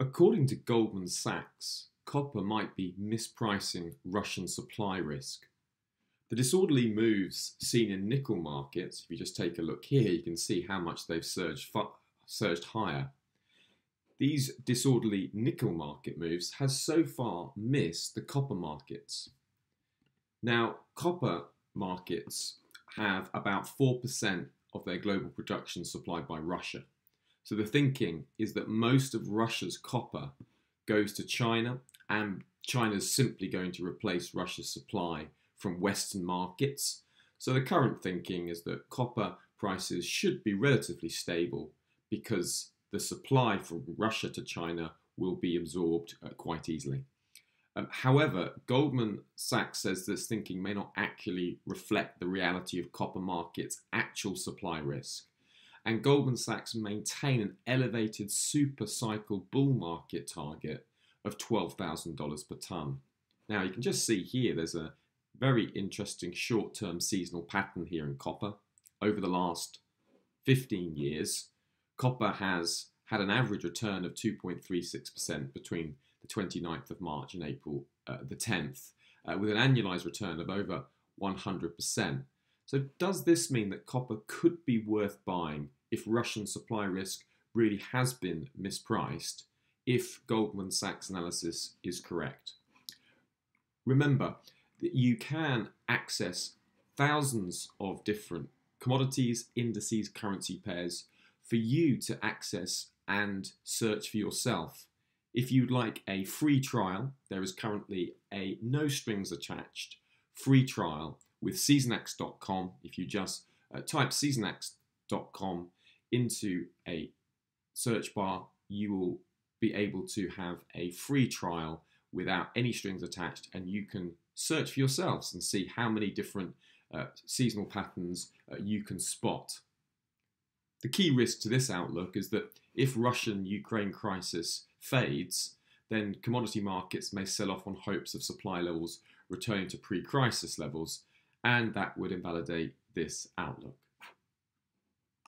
According to Goldman Sachs, copper might be mispricing Russian supply risk. The disorderly moves seen in nickel markets, if you just take a look here, you can see how much they've surged higher. These disorderly nickel market moves has so far missed the copper markets. Now, copper markets have about 4% of their global production supplied by Russia. So the thinking is that most of Russia's copper goes to China, and China's simply going to replace Russia's supply from Western markets. So the current thinking is that copper prices should be relatively stable because the supply from Russia to China will be absorbed quite easily. However, Goldman Sachs says this thinking may not actually reflect the reality of copper markets' actual supply risk. And Goldman Sachs maintain an elevated super cycle bull market target of $12,000 per tonne. Now you can just see here there's a very interesting short-term seasonal pattern here in copper. Over the last 15 years, copper has had an average return of 2.36% between the 29th of March and April the 10th, with an annualized return of over 100%. So does this mean that copper could be worth buying if Russian supply risk really has been mispriced, if Goldman Sachs analysis is correct? Remember that you can access thousands of different commodities, indices, currency pairs for you to access and search for yourself. If you'd like a free trial, there is currently a no strings attached free trial with seasonax.com. If you just type seasonax.com into a search bar, you will be able to have a free trial without any strings attached, and you can search for yourselves and see how many different seasonal patterns you can spot. The key risk to this outlook is that if Russian-Ukraine crisis fades, then commodity markets may sell off on hopes of supply levels returning to pre-crisis levels, and that would invalidate this outlook.